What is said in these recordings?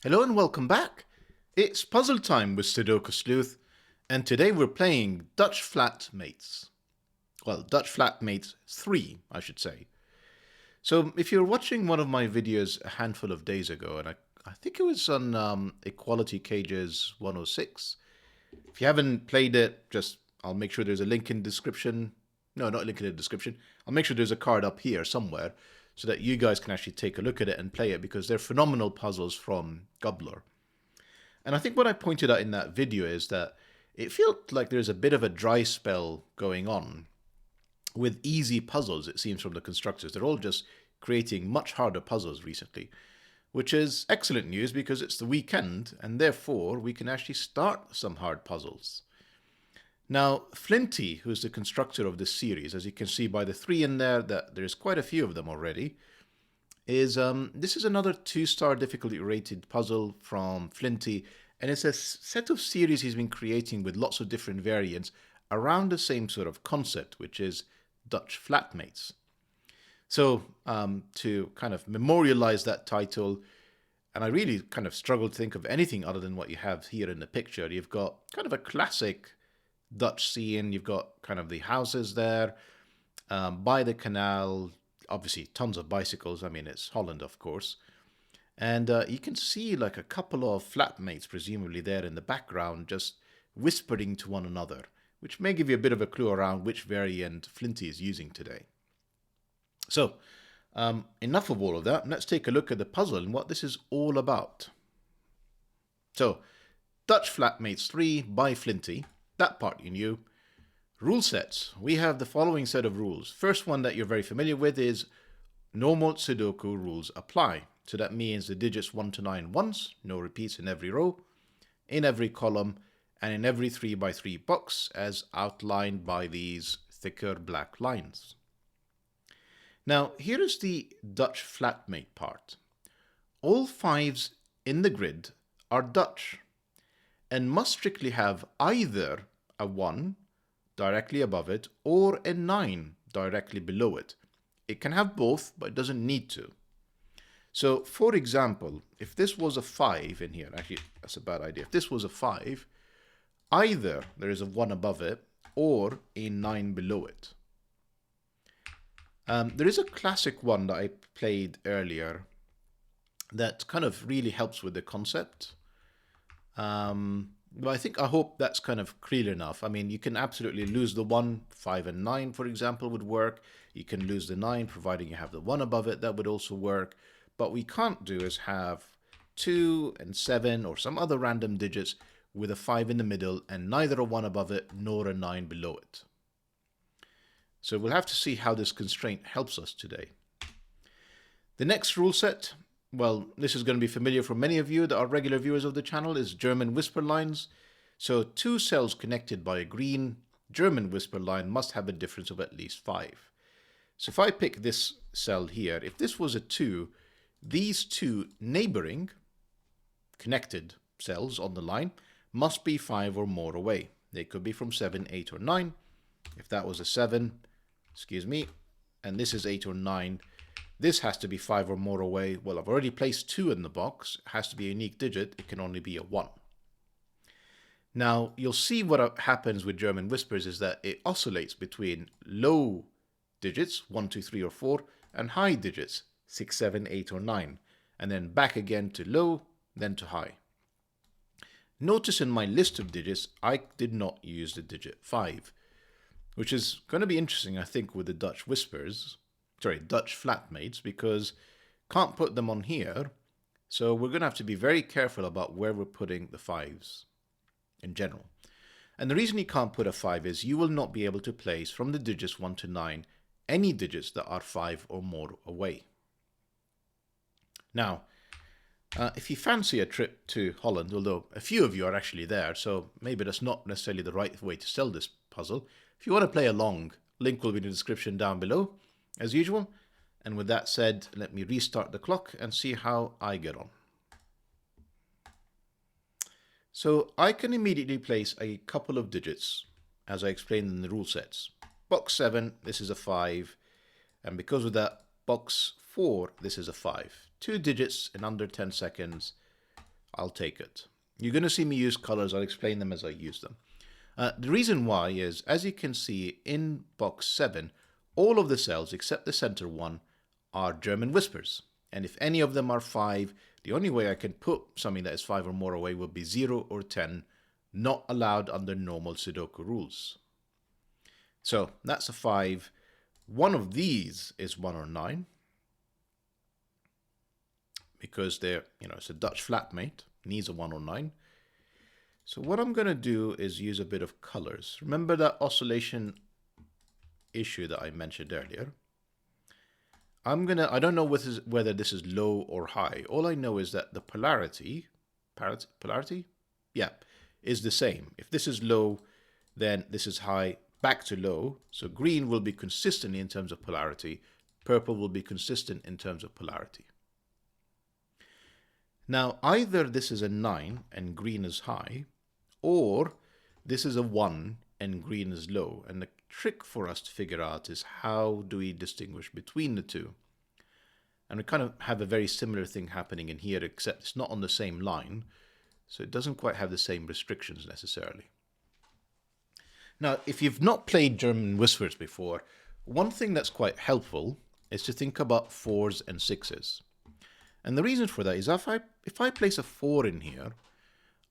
Hello and welcome back. It's puzzle time with Sudoku Sleuth, and today we're playing Dutch Flatmates. Well, Dutch Flatmates 3, I should say. So if you're watching one of my videos a handful of days ago, and I think it was on Equality Cages 106. If you haven't played it, I'll make sure there's a link in the description. No, not a link in the description. I'll make sure there's a card up here somewhere so that you guys can actually take a look at it and play it because they're phenomenal puzzles from Gobbler. And I think what I pointed out in that video is that it felt like there's a bit of a dry spell going on with easy puzzles, it seems, from the constructors. They're all just creating much harder puzzles recently, which is excellent news because it's the weekend and therefore we can actually start some hard puzzles. Now, Flinty, who's the constructor of this series, as you can see by the 3 in there, that there's quite a few of them already, is this is another 2-star difficulty rated puzzle from Flinty, and it's a set of series he's been creating with lots of different variants around the same sort of concept, which is Dutch Flatmates. So to kind of memorialize that title, and I really kind of struggled to think of anything other than what you have here in the picture. You've got kind of a classic Dutch scene. You've got kind of the houses there by the canal. Obviously, tons of bicycles. I mean, it's Holland, of course. And you can see like a couple of flatmates, presumably there in the background, just whispering to one another, which may give you a bit of a clue around which variant Flinty is using today. So, enough of all of that. Let's take a look at the puzzle and what this is all about. So, Dutch Flatmates 3 by Flinty. That part you knew. Rule sets. We have the following set of rules. First one that you're very familiar with is normal Sudoku rules apply. So that means the digits 1 to 9 once, no repeats in every row, in every column, and in every 3x3 box as outlined by these thicker black lines. Now, here is the Dutch flatmate part. All 5s in the grid are Dutch and must strictly have either a 1 directly above it or a 9 directly below it. It can have both, but it doesn't need to. So, for example, if this was a 5 in here, actually that's a bad idea. If this was a 5, either there is a 1 above it or a 9 below it. There is a classic one that I played earlier that kind of really helps with the concept. But I hope that's kind of clear enough. I mean, you can absolutely lose the 1, 5 and 9, for example, would work. You can lose the 9, providing you have the 1 above it, that would also work. But what we can't do is have 2 and 7 or some other random digits with a 5 in the middle and neither a 1 above it nor a 9 below it. So we'll have to see how this constraint helps us today. The next rule set, well, this is going to be familiar for many of you that are regular viewers of the channel, is German whisper lines. So 2 cells connected by a green German whisper line must have a difference of at least 5. So if I pick this cell here, if this was a 2, these 2 neighboring connected cells on the line must be 5 or more away. They could be from 7, 8 or 9. If that was a 7, excuse me, and this is 8 or 9, this has to be 5 or more away. Well, I've already placed 2 in the box. It has to be a unique digit. It can only be a 1. Now, you'll see what happens with German whispers is that it oscillates between low digits, 1, 2, 3, or 4, and high digits, 6, 7, 8, or 9, and then back again to low, then to high. Notice in my list of digits, I did not use the digit 5, which is going to be interesting, I think, with the Dutch flatmates, because can't put them on here, so we're going to have to be very careful about where we're putting the 5s in general. And the reason you can't put a 5 is you will not be able to place from the digits 1 to 9 any digits that are 5 or more away. Now, if you fancy a trip to Holland, although a few of you are actually there, so maybe that's not necessarily the right way to sell this puzzle. If you want to play along, link will be in the description down below, as usual. And with that said, let me restart the clock and see how I get on. So I can immediately place a couple of digits, as I explained in the rule sets. Box 7, this is a 5, and because of that, box 4, this is a 5. 2 digits in under 10 seconds. I'll take it. You're going to see me use colors. I'll explain them as I use them. The reason why is, as you can see in box 7, all of the cells except the center one are German whispers. And if any of them are 5, the only way I can put something that is 5 or more away will be 0 or 10, not allowed under normal Sudoku rules. So that's a 5. One of these is 1 or 9 because they're, it's a Dutch flatmate, needs a 1 or 9. So what I'm going to do is use a bit of colors. Remember that oscillation issue that I mentioned earlier? I don't know whether this is low or high. All I know is that the polarity, yeah, is the same. If this is low, then this is high, back to low. So green will be consistent in terms of polarity. Purple will be consistent in terms of polarity. Now, either this is a 9 and green is high, or this is a 1 and green is low. And the trick for us to figure out is how do we distinguish between the two? And we kind of have a very similar thing happening in here, except it's not on the same line, so it doesn't quite have the same restrictions necessarily. Now, if you've not played German whispers before, one thing that's quite helpful is to think about 4s and 6s. And the reason for that is if I place a 4 in here,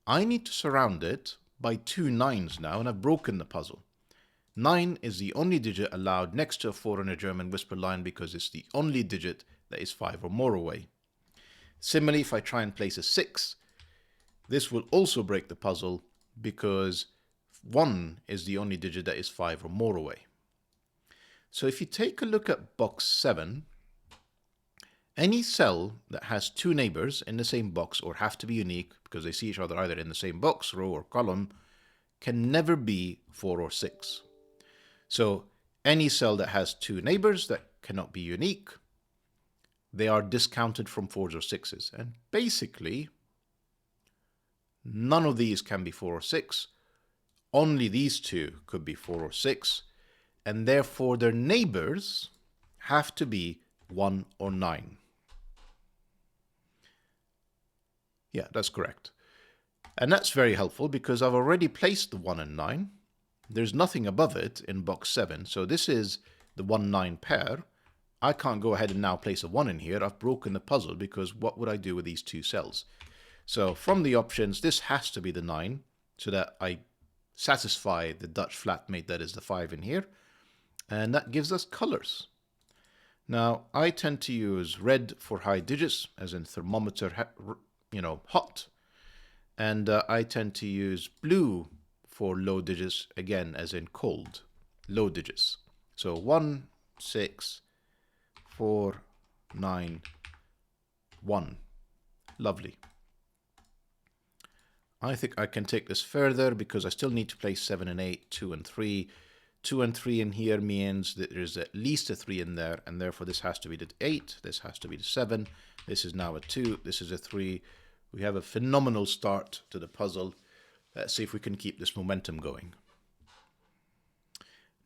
I need to surround it by 2 9s now, and I've broken the puzzle. 9 is the only digit allowed next to a 4 in a German whisper line because it's the only digit that is 5 or more away. Similarly, if I try and place a 6, this will also break the puzzle because 1 is the only digit that is 5 or more away. So if you take a look at box 7, any cell that has 2 neighbors in the same box or have to be unique because they see each other either in the same box, row, or column can never be 4 or 6. So any cell that has 2 neighbors that cannot be unique, they are discounted from 4s or 6s. And basically, none of these can be 4 or 6. Only these 2 could be 4 or 6. And therefore, their neighbors have to be 1 or 9. Yeah, that's correct. And that's very helpful because I've already placed the 1 and 9. There's nothing above it in box 7. So this is the 1-9 pair. I can't go ahead and now place a 1 in here. I've broken the puzzle because what would I do with these 2 cells? So from the options, this has to be the 9 so that I satisfy the Dutch flatmate that is the 5 in here. And that gives us colors. Now, I tend to use red for high digits, as in thermometer, hot. And I tend to use blue for low digits, again, as in cold, low digits. So 1, 6, 4, 9, 1. Lovely. I think I can take this further because I still need to place 7 and 8, 2 and 3. 2 and 3 in here means that there's at least a 3 in there, and therefore this has to be the 8, this has to be the 7, this is now a 2, this is a 3. We have a phenomenal start to the puzzle. Let's see if we can keep this momentum going.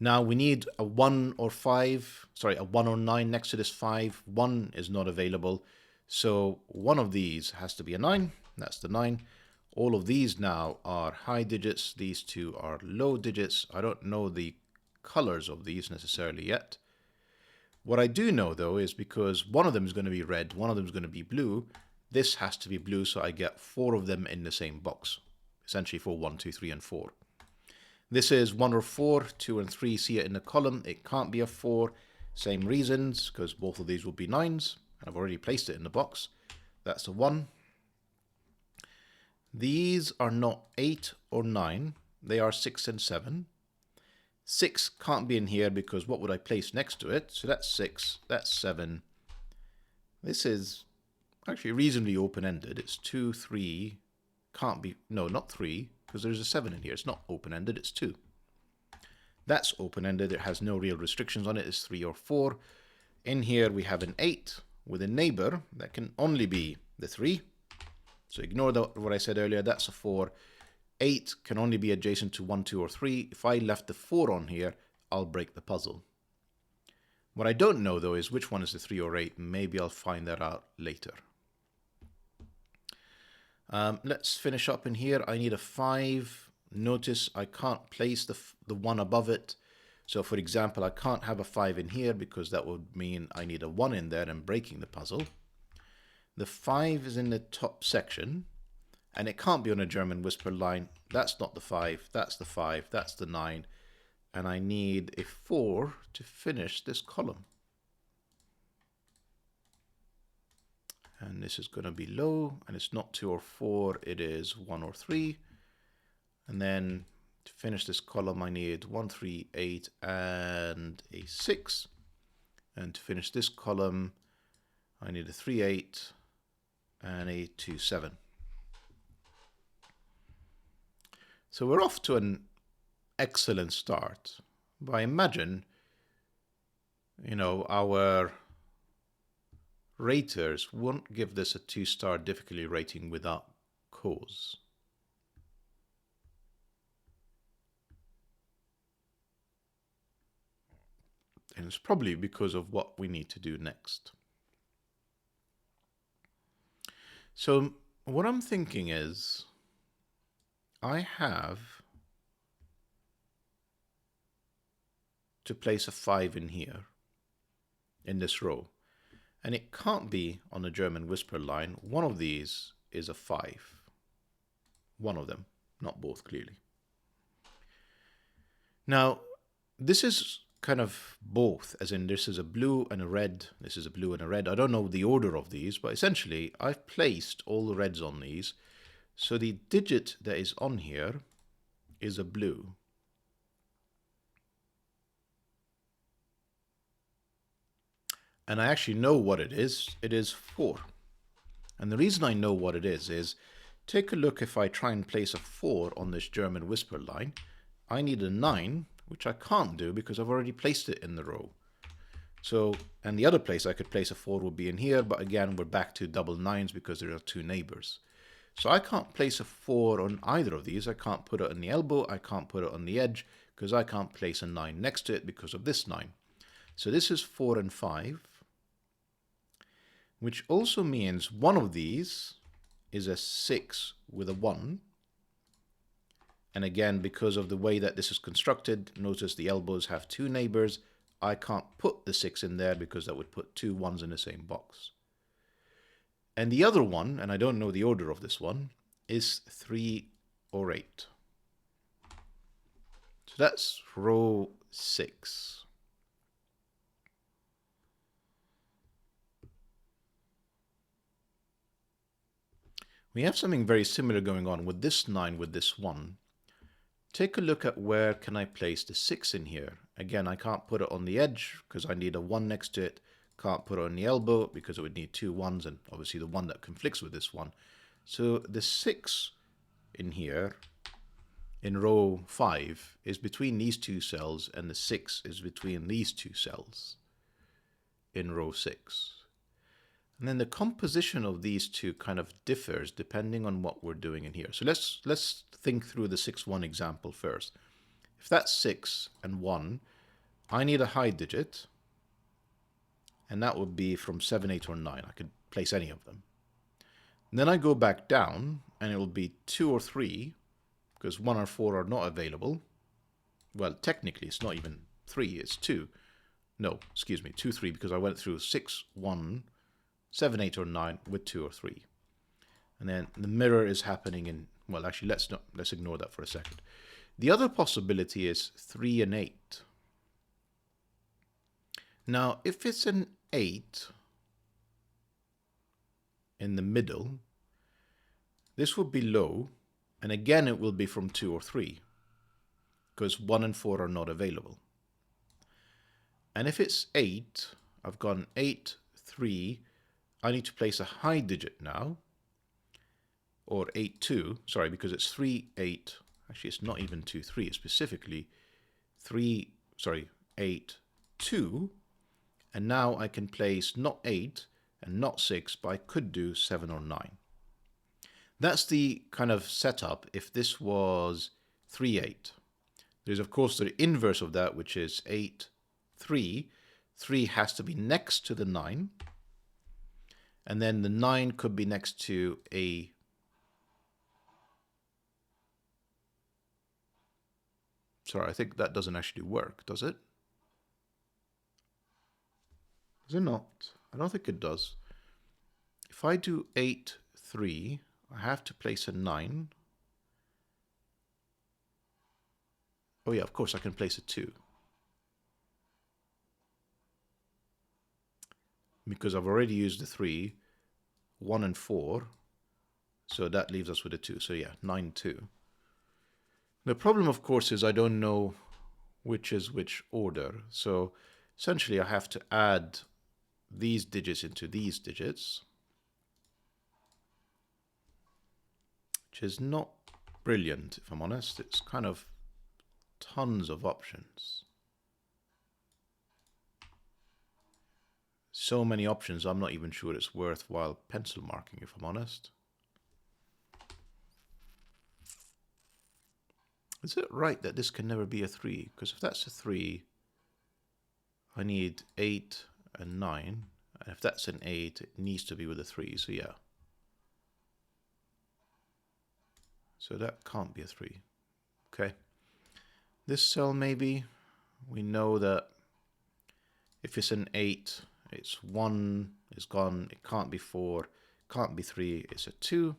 Now we need a 1 or 5, sorry, a 1 or 9 next to this 5. 1 is not available, so one of these has to be a 9, that's the 9. All of these now are high digits, these 2 are low digits. I don't know the colors of these necessarily yet. What I do know though is because one of them is going to be red, one of them is going to be blue, this has to be blue, so I get 4 of them in the same box, essentially for 1, 2, 3, and 4. This is 1 or 4, 2 and 3, see it in the column, it can't be a 4, same reasons, because both of these will be 9s, I've already placed it in the box, that's a 1. These are not 8 or 9, they are 6 and 7. 6 can't be in here because what would I place next to it? So that's 6, that's 7. This is actually reasonably open-ended. It's 2, 3, can't be, no, not 3, because there's a 7 in here. It's not open-ended, it's 2. That's open-ended, it has no real restrictions on it, it's 3 or 4. In here we have an 8 with a neighbor that can only be the 3. So ignore what I said earlier, that's a 4. 8 can only be adjacent to 1, 2, or 3. If I left the 4 on here, I'll break the puzzle. What I don't know though is which one is the 3 or 8. Maybe I'll find that out later. Let's finish up in here. I need a 5. Notice I can't place the one above it. So for example, I can't have a 5 in here because that would mean I need a 1 in there and breaking the puzzle. The 5 is in the top section, and it can't be on a German whisper line. That's not the 5, that's the 5, that's the 9. And I need a 4 to finish this column. And this is going to be low, and it's not 2 or 4, it is 1 or 3. And then to finish this column, I need 1, 3, 8, and a 6. And to finish this column, I need a 3, 8, and a 2, 7. So we're off to an excellent start. But I imagine, our raters won't give this a 2-star difficulty rating without cause. And it's probably because of what we need to do next. So what I'm thinking is, I have to place a 5 in here, in this row. And it can't be on a German whisper line. One of these is a 5. One of them, not both, clearly. Now, this is kind of both, as in this is a blue and a red, this is a blue and a red. I don't know the order of these, but essentially I've placed all the reds on these. So the digit that is on here is a blue. And I actually know what it is. It is 4. And the reason I know what it is take a look. If I try and place a 4 on this German whisper line, I need a 9, which I can't do because I've already placed it in the row. So, and the other place I could place a 4 would be in here, but again, we're back to double 9s because there are 2 neighbors. So I can't place a 4 on either of these. I can't put it on the elbow, I can't put it on the edge, because I can't place a 9 next to it because of this 9. So this is 4 and 5. Which also means one of these is a 6 with a 1. And again, because of the way that this is constructed, notice the elbows have 2 neighbors. I can't put the 6 in there because that would put 2 1s in the same box. And the other one, and I don't know the order of this one, is 3 or 8. So that's row 6. We have something very similar going on with this 9 with this 1. Take a look at where can I place the 6 in here. Again, I can't put it on the edge because I need a 1 next to it. Can't put it on the elbow because it would need 2 1s and obviously the 1 that conflicts with this one. So the 6 in here in row 5 is between these 2 cells, and the 6 is between these 2 cells in row 6. And then the composition of these two kind of differs depending on what we're doing in here. So let's think through the 6-1 example first. If that's 6 and 1, I need a high digit, and that would be from 7, 8, or 9. I could place any of them. And then I go back down, and it will be 2 or 3, because 1 or 4 are not available. Well, technically, it's not even 3, it's 2. No, excuse me, 2, 3, because I went through 6, 1, 7, 8, or 9 with 2 or 3. And then the mirror is happening in, well, actually, let's ignore that for a second. The other possibility is 3 and 8. Now, if it's an 8 in the middle, this would be low, and again it will be from 2 or 3, because 1 and 4 are not available. And if it's 8, I've gone 8, 3, I need to place a high digit now, or 8, 2, sorry, because it's 3, 8, actually it's not even 2, 3, it's specifically 8, 2, and now I can place not 8 and not 6, but I could do 7 or 9. That's the kind of setup if this was 3, 8. There's of course the inverse of that, which is 8, 3. 3 has to be next to the 9. And then the 9 could be next to a Sorry, I think that doesn't actually work, does it? Does it not? I don't think it does. If I do 8, 3, I have to place a 9. Oh yeah, of course I can place a 2. Because I've already used the 3, 1 and 4. So that leaves us with a 2. So yeah, 9, 2. The problem, of course, is I don't know which is which order. So essentially I have to add these digits into these digits, which is not brilliant, if I'm honest. It's kind of tons of options. So many options, I'm not even sure it's worthwhile pencil marking, if I'm honest. Is it right that this can never be a 3? Because if that's a 3, I need 8 and 9. And if that's an 8, it needs to be with a 3, so yeah. So that can't be a 3. Okay. This cell maybe, we know that if it's an 8, it's 1 is gone, it can't be 4, can't be 3, it's a 2.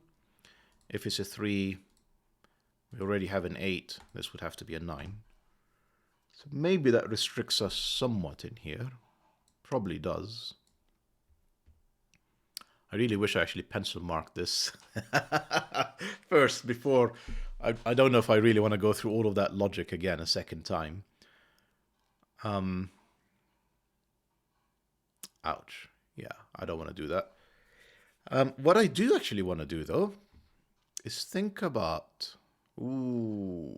If it's a 3, we already have an 8, this would have to be a 9. So maybe that restricts us somewhat in here. Probably does. I really wish I actually pencil marked this first before. I don't know if I really want to go through all of that logic again a second time. Ouch. Yeah, I don't want to do that. What I do actually want to do, though, is think about... Ooh.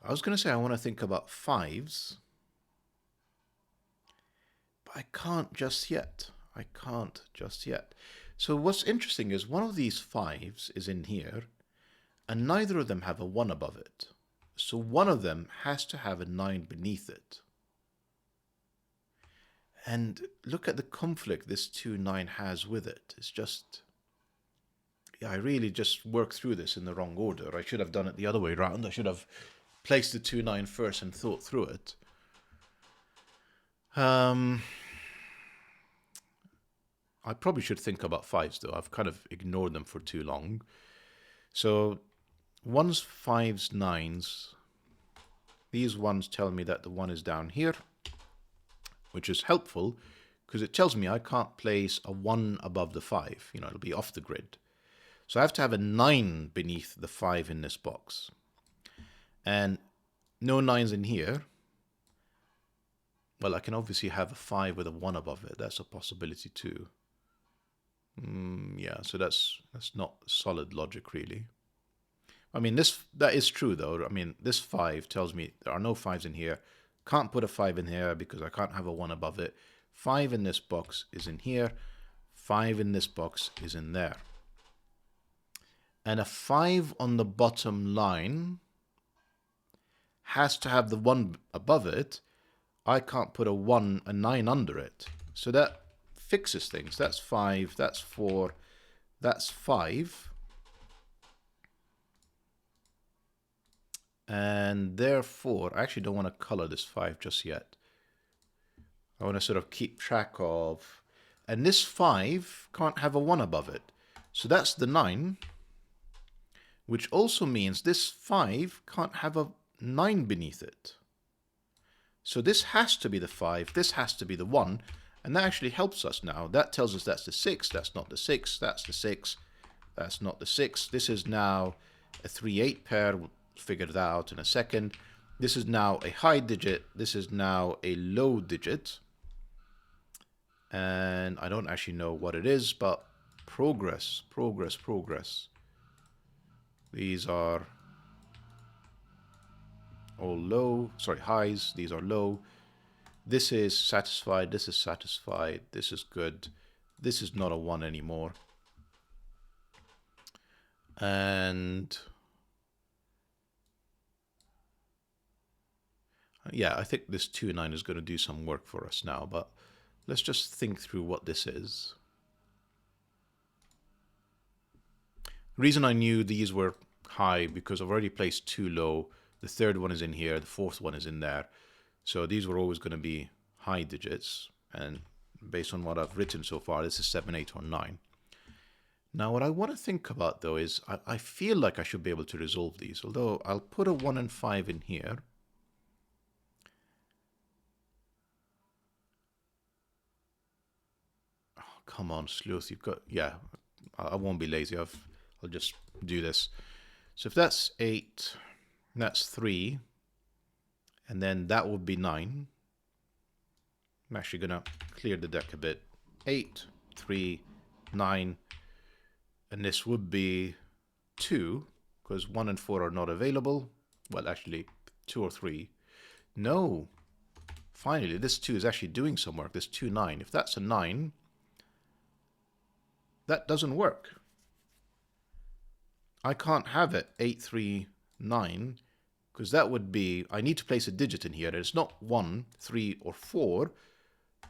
I was going to say I want to think about 5s. But I can't just yet. I can't just yet. So what's interesting is one of these 5s is in here, and neither of them have a 1 above it. So one of them has to have a 9 beneath it. And look at the conflict this 2-9 has with it. It's just... Yeah, I really just worked through this in the wrong order. I should have done it the other way around. I should have placed the 2-9 first and thought through it. I probably should think about 5s, though. I've kind of ignored them for too long. So 1s, 5s, 9s. These ones tell me that the 1 is down here, which is helpful because it tells me I can't place a 1 above the 5. You know, it'll be off the grid. So I have to have a 9 beneath the 5 in this box. And no 9s in here. Well, I can obviously have a 5 with a 1 above it. That's a possibility too. Yeah, so that's not solid logic, really. I mean, that is true, though. I mean, this 5 tells me there are no 5s in here. Can't put a 5 in here because I can't have a 1 above it. 5 in this box is in here. 5 in this box is in there. And a 5 on the bottom line has to have the 1 above it. I can't put a 9 under it. So that fixes things. That's 5, that's 4, that's 5. And therefore, I actually don't want to color this 5 just yet. I want to sort of keep track of... And this 5 can't have a 1 above it. So that's the 9, which also means this 5 can't have a 9 beneath it. So this has to be the 5, this has to be the 1, and that actually helps us now. That tells us that's the 6, that's not the 6, that's the 6, that's not the 6. This is now a 3-8 pair, we'll figure that out in a second. This is now a high digit, this is now a low digit. And I don't actually know what it is, but progress, progress, progress. These are all low, sorry, highs, these are low. This is satisfied, this is satisfied, this is good. This is not a 1 anymore. And yeah, I think this 2-9 is going to do some work for us now, but let's just think through what this is. The reason I knew these were high because I've already placed 2 low. The third one is in here. The fourth one is in there. So these were always going to be high digits. And based on what I've written so far, this is 7, 8, or 9. Now, what I want to think about, though, is I feel like I should be able to resolve these. Although I'll put a 1 and 5 in here. Oh, come on, Sleuth. You've got... Yeah, I won't be lazy. I'll just do this. So if that's 8, that's 3. And then that would be 9. I'm actually going to clear the deck a bit. 8, 3, 9. And this would be 2, because 1 and 4 are not available. Well, actually, 2 or 3. No. Finally, this 2 is actually doing some work. This 2, 9. If that's a 9, that doesn't work. I can't have it 8, 3, 9, because that would be... I need to place a digit in here. And it's not 1, 3, or 4.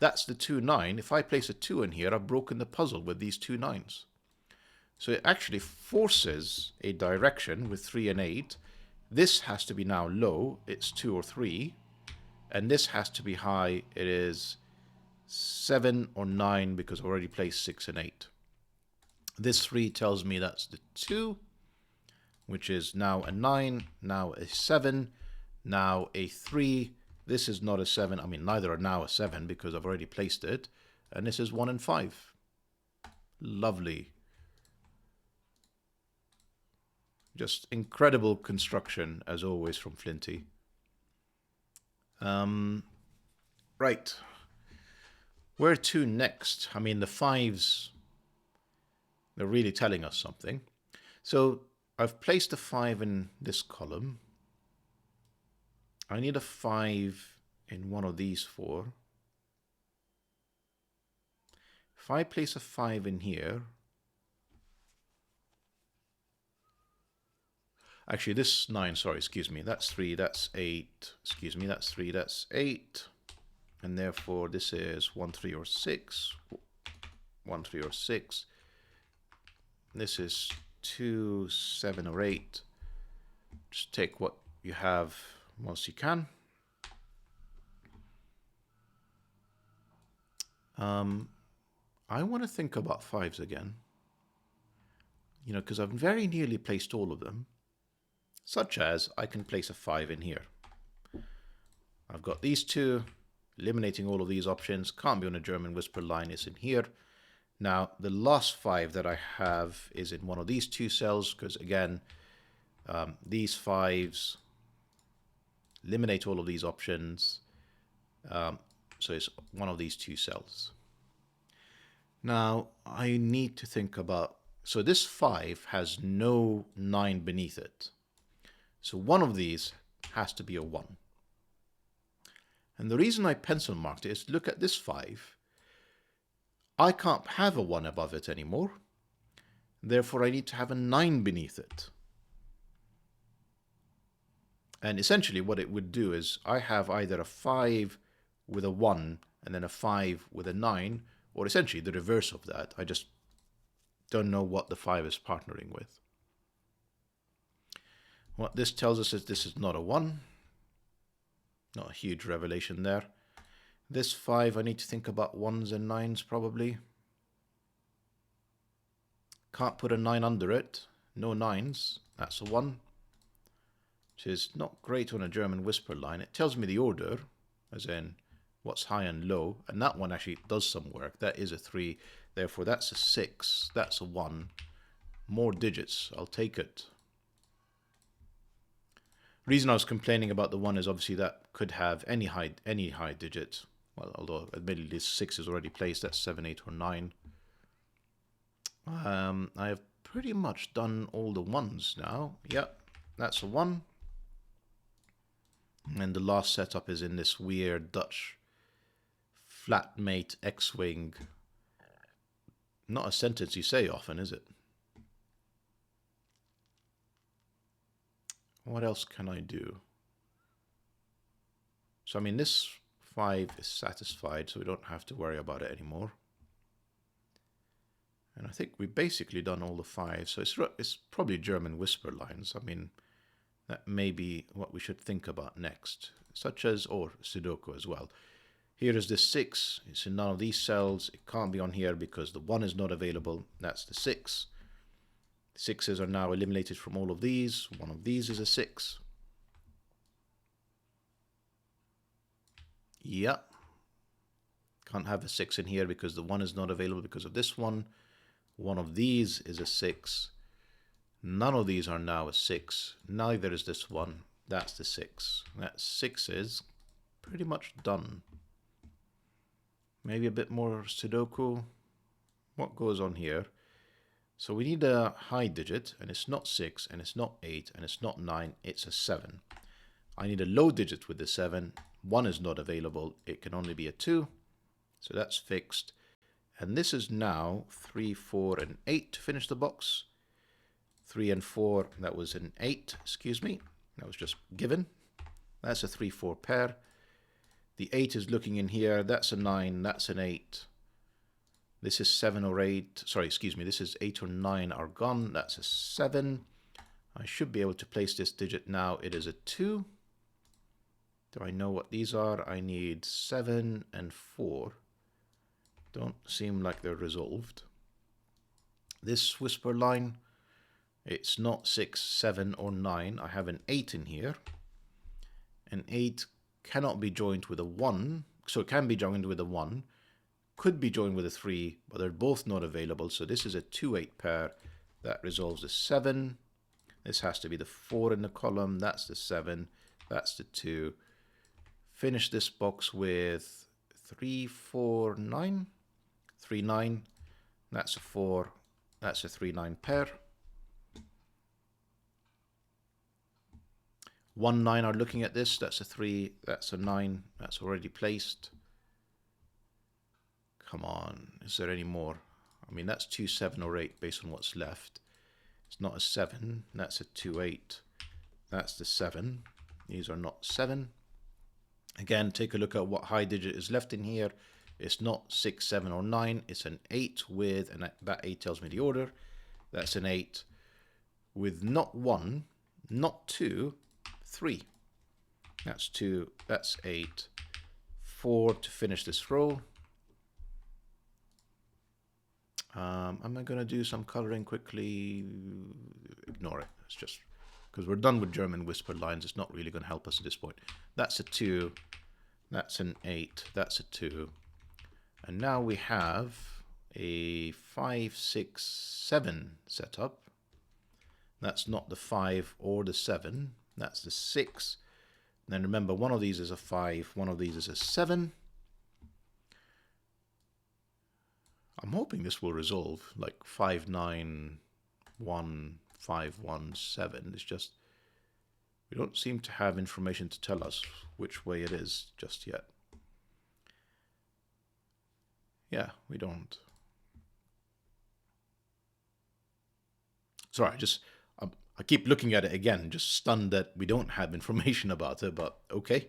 That's the 2, 9. If I place a 2 in here, I've broken the puzzle with these 2 9s. So it actually forces a direction with 3 and 8. This has to be now low. It's 2 or 3. And this has to be high. It is 7 or 9 because I've already placed 6 and 8. This 3 tells me that's the 2, which is now a 9, now a 7, now a 3. This is not a 7. I mean, neither are now a 7 because I've already placed it. And this is 1 and 5. Lovely. Just incredible construction, as always, from Flinty. Right. Where to next? I mean, the 5s, they're really telling us something. So I've placed a 5 in this column. I need a 5 in one of these 4. If I place a 5 in here... Actually, this 9, sorry, excuse me, that's 3, that's 8, excuse me, that's 3, that's 8, and therefore this is 1, 3, or 6, 1, 3, or 6, this is 2, 7, or 8, just take what you have whilst you can. I want to think about 5s again, you know, because I've very nearly placed all of them. Such as, I can place a 5 in here. I've got these 2, eliminating all of these options. Can't be on a German whisper line, is in here. Now, the last 5 that I have is in one of these 2 cells, because again, these 5s eliminate all of these options. So it's one of these 2 cells. Now, I need to think about... So this 5 has no 9 beneath it. So one of these has to be a 1. And the reason I pencil marked it is, look at this 5. I can't have a 1 above it anymore. Therefore, I need to have a 9 beneath it. And essentially what it would do is, I have either a 5 with a 1 and then a 5 with a 9, or essentially the reverse of that. I just don't know what the 5 is partnering with. What this tells us is this is not a 1. Not a huge revelation there. This 5, I need to think about 1s and 9s probably. Can't put a 9 under it. No 9s. That's a 1. Which is not great on a German whisper line. It tells me the order, as in what's high and low. And that one actually does some work. That is a 3. Therefore, that's a 6. That's a 1. More digits. I'll take it. Reason I was complaining about the 1 is obviously that could have any high digit. Well, although admittedly 6 is already placed, that's 7, 8, or 9. I have pretty much done all the 1s now. Yep, that's a 1. And the last setup is in this weird Dutch flatmate X-Wing. Not a sentence you say often, is it? What else can I do? So, I mean, this 5 is satisfied, so we don't have to worry about it anymore. And I think we've basically done all the 5s, so it's probably German whisper lines. I mean, That may be what we should think about next, such as, or Sudoku as well. Here is the 6. It's in none of these cells. It can't be on here because the 1 is not available. That's the 6. 6s are now eliminated from all of these. One of these is a 6. Yeah. Can't have a 6 in here because the 1 is not available because of this one. One of these is a 6. None of these are now a 6. Neither is this one. That's the 6. That 6 is pretty much done. Maybe a bit more Sudoku. What goes on here? So we need a high digit, and it's not 6, and it's not 8, and it's not 9, it's a 7. I need a low digit with the 7. 1 is not available. It can only be a 2. So that's fixed. And this is now 3, 4, and 8 to finish the box. 3 and 4, that was an 8, excuse me. That was just given. That's a 3, 4 pair. The 8 is looking in here. That's a 9, that's an 8. This is 7 or 8. Sorry, excuse me. This is 8 or 9 are gone. That's a 7. I should be able to place this digit now. It is a 2. Do I know what these are? I need 7 and 4. Don't seem like they're resolved. This whisper line, it's not 6, 7, or 9. I have an 8 in here. An 8 cannot be joined with a 1. So it can be joined with a 1. Could be joined with a 3, but they're both not available. So this is a 2-8 pair. That resolves the 7. This has to be the 4 in the column. That's the 7. That's the 2. Finish this box with 3, 4, 9. 3, 9. That's a 4. That's a 3, 9 pair. 1, 9 are looking at this. That's a 3. That's a 9. That's already placed. Come on. Is there any more? I mean, that's 2, 7, or 8 based on what's left. It's not a 7. That's a 2, 8. That's the 7. These are not 7. Again, take a look at what high digit is left in here. It's not 6, 7, or 9. It's an 8 with, and that 8 tells me the order. That's an 8 with not 1, not 2, 3. That's 2. That's 8. 4 to finish this row. Am I going to do some coloring quickly? Ignore it. It's just because we're done with German whisper lines. It's not really going to help us at this point. That's a 2. That's an 8. That's a 2. And now we have a 5, 6, 7 setup. That's not the 5 or the 7. That's the 6. And then remember, one of these is a 5. One of these is a 7. I'm hoping this will resolve, like 5, 9, 1, 5, 1, 7. It's just, we don't seem to have information to tell us which way it is just yet. Yeah, we don't. Sorry, I keep looking at it again, just stunned that we don't have information about it, but okay.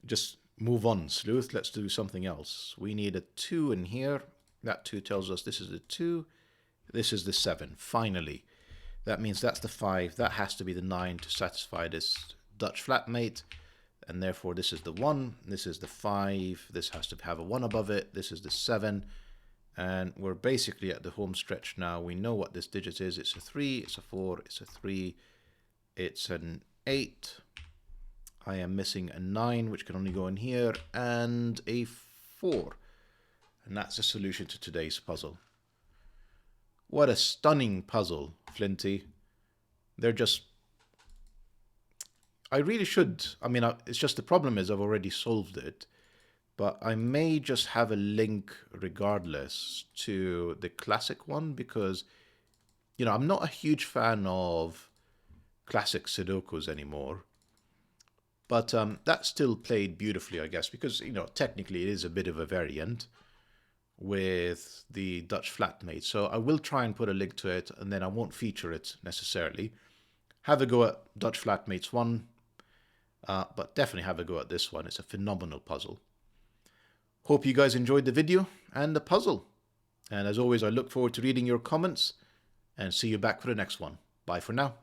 Just move on, Sleuth. Let's do something else. We need a 2 in here. That 2 tells us this is the 2. This is the 7. Finally. That means that's the 5. That has to be the 9 to satisfy this Dutch flatmate. And therefore this is the 1. This is the 5. This has to have a 1 above it. This is the 7. And we're basically at the home stretch now. We know what this digit is. It's a 3. It's a 4. It's a 3. It's an 8. I am missing a 9, which can only go in here. And a 4. And that's the solution to today's puzzle. What a stunning puzzle, Flinty. They're just... I really should... I mean, it's just the problem is I've already solved it. But I may just have a link regardless to the classic one because, you know, I'm not a huge fan of classic Sudokus anymore. But that still played beautifully, I guess, because, you know, technically it is a bit of a variant with the Dutch flatmate. So I will try and put a link to it, and then I won't feature it necessarily. Have a go at Dutch flatmates 1, but definitely have a go at this one. It's a phenomenal puzzle. Hope you guys enjoyed the video and the puzzle. And as always, I look forward to reading your comments and see you back for the next one. Bye for now.